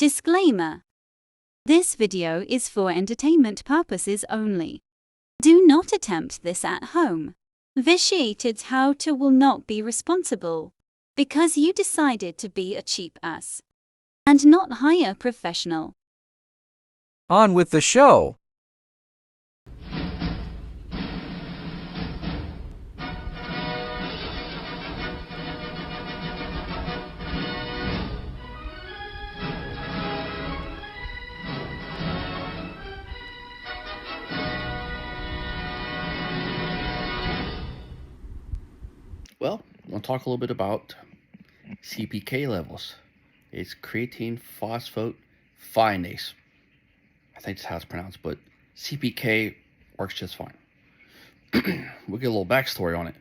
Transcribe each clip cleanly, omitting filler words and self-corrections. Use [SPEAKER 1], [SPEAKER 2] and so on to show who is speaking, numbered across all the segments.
[SPEAKER 1] Disclaimer. This video is for entertainment purposes only. Do not attempt this at home. Vitiated how-to will not be responsible because you decided to be a cheap ass and not hire a professional.
[SPEAKER 2] On with the show.
[SPEAKER 3] Well, we'll talk a little bit about CPK levels. It's creatine phosphokinase. I think that's how it's pronounced, but CPK works just fine. We'll get a little backstory on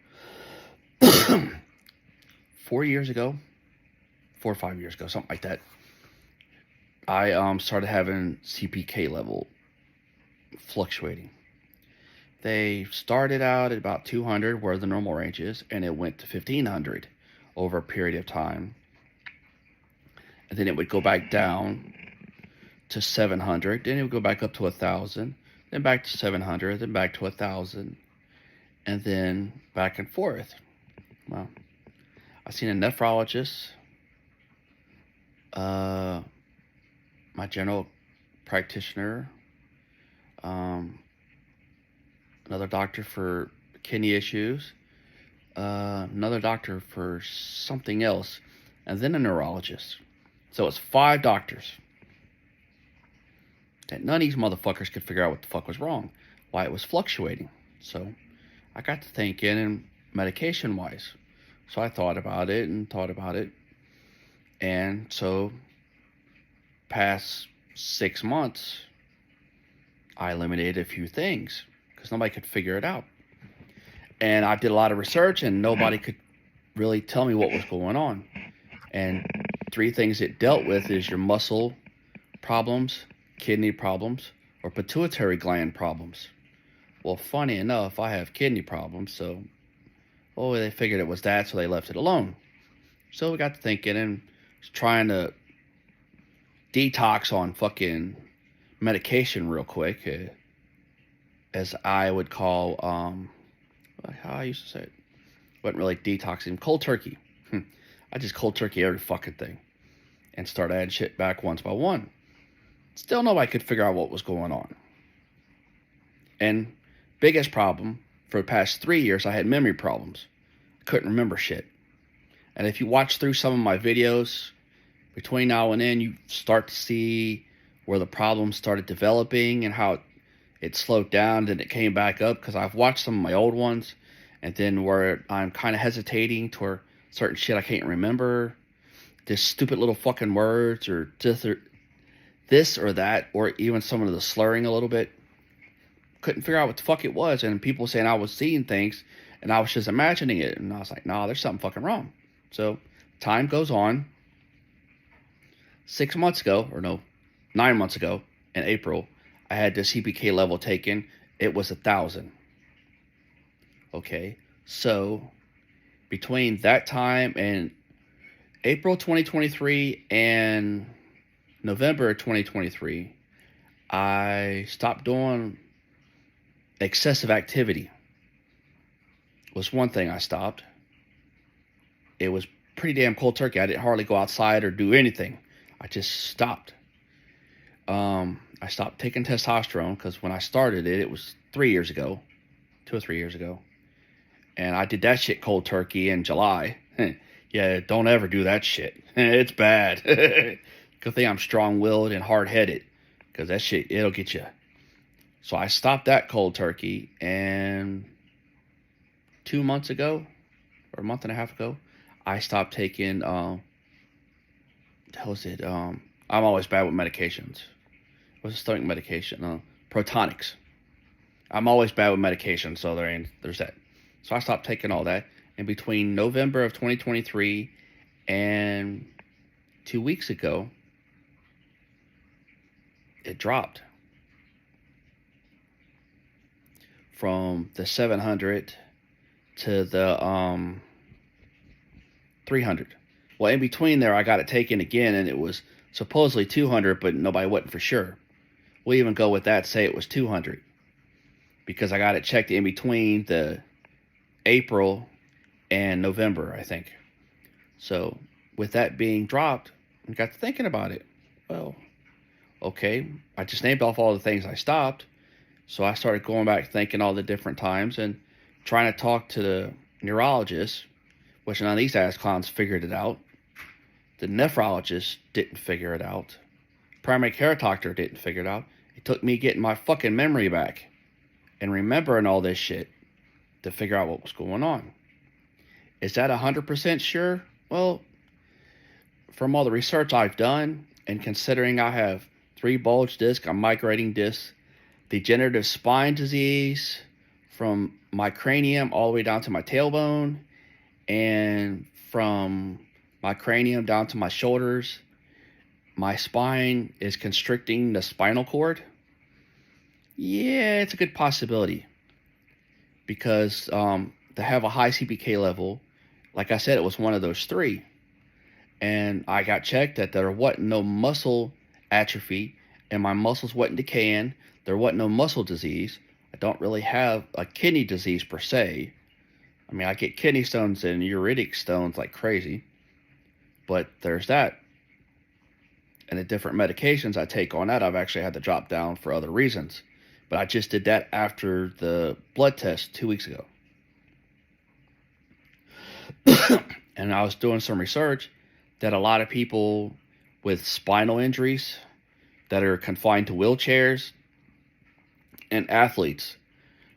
[SPEAKER 3] it. 4 years ago, 4 or 5 years ago, something like that, I started having CPK level fluctuating. They started out at about 200, where the normal range is, and it went to 1500 over a period of time. And then it would go back down to 700, then it would go back up to 1000, then back to 700, then back to 1000, and then back and forth. Well, I've seen a nephrologist, my general practitioner, another doctor for kidney issues, another doctor for something else, and then a neurologist. So it's 5 doctors. And none of these motherfuckers could figure out what the fuck was wrong, why it was fluctuating. So I got to thinking, and medication-wise. So I thought about it. And so past 6 months, I eliminated a few things because nobody could figure it out. And I did a lot of research, and nobody could really tell me what was going on. And 3 things it dealt with is your muscle problems, kidney problems, or pituitary gland problems. Well, funny enough, I have kidney problems, so they figured it was that, so they left it alone. So we got to thinking and trying to detox on fucking medication real quick, as I would call, how I used to say it, wasn't really detoxing, cold turkey. I just cold turkey every fucking thing and start adding shit back one by one. Still nobody could figure out what was going on. And biggest problem, for the past 3 years, I had memory problems. I couldn't remember shit. And if you watch through some of my videos, between now and then, you start to see where the problem started developing and how it slowed down, then it came back up, because I've watched some of my old ones, and then where I'm kind of hesitating to where certain shit I can't remember, just stupid little fucking words, or this or that, or even some of the slurring a little bit. Couldn't figure out what the fuck it was, and people saying I was seeing things, and I was just imagining it, and I was like, nah, there's something fucking wrong. So time goes on. 9 months ago, in April, I had the CPK level taken. It was 1000. Okay, so between that time and April 2023 and November 2023, I stopped doing excessive activity. Was one thing I stopped. It was pretty damn cold turkey. I didn't hardly go outside or do anything. I just stopped. I stopped taking testosterone because when I started it, it was 3 years ago, 2 or 3 years ago. And I did that shit cold turkey in July. Yeah, don't ever do that shit. It's bad. Good thing I'm strong-willed and hard-headed, because that shit, it'll get you. So I stopped that cold turkey, and 2 months ago, or a month and a half ago, I stopped taking, I'm always bad with medications. What's the stomach medication? Protonics. I'm always bad with medication, so there's that. So I stopped taking all that. And between November of 2023 and 2 weeks ago, it dropped from the 700 to the 300. Well, in between there, I got it taken again, and it was supposedly 200, but nobody wasn't for sure. We'll even go with that, say it was 200, because I got it checked in between the April and November, I think. So with that being dropped, I got to thinking about it. Well, okay, I just named off all the things I stopped. So I started going back thinking all the different times and trying to talk to the neurologist, which none of these ass clowns figured it out. The nephrologist didn't figure it out. Primary care doctor didn't figure it out. It took me getting my fucking memory back and remembering all this shit to figure out what was going on. Is that 100% sure? Well, from all the research I've done, and considering I have 3 bulge discs, a migrating disc, degenerative spine disease from my cranium all the way down to my tailbone, and from my cranium down to my shoulders, my spine is constricting the spinal cord. Yeah, it's a good possibility. Because to have a high CPK level, like I said, it was one of those 3. And I got checked that there wasn't no muscle atrophy, and my muscles wasn't decaying. There wasn't no muscle disease. I don't really have a kidney disease per se. I mean, I get kidney stones and uritic stones like crazy, but there's that. And the different medications I take on that, I've actually had to drop down for other reasons. But I just did that after the blood test 2 weeks ago. And I was doing some research that a lot of people with spinal injuries that are confined to wheelchairs, and athletes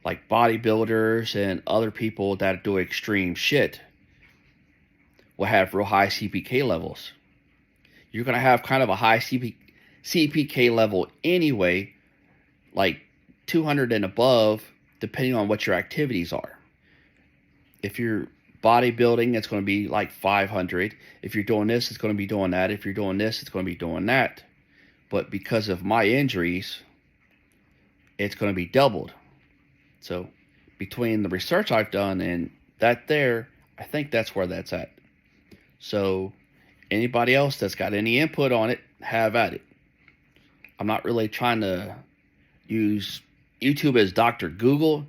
[SPEAKER 3] like bodybuilders and other people that do extreme shit will have real high CPK levels. You're going to have kind of a high CPK level anyway, like 200 and above, depending on what your activities are. If you're bodybuilding, it's going to be like 500. If you're doing this, it's going to be doing that. If you're doing this, it's going to be doing that. But because of my injuries, it's going to be doubled. So between the research I've done and that there, I think that's where that's at. So anybody else that's got any input on it, have at it. I'm not really trying to use YouTube as Dr. Google.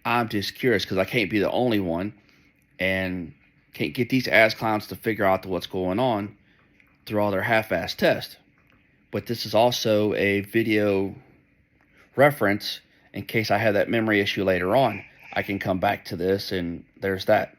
[SPEAKER 3] I'm just curious because I can't be the only one and can't get these ass clowns to figure out what's going on through all their half-assed tests. But this is also a video reference in case I have that memory issue later on. I can come back to this, and there's that.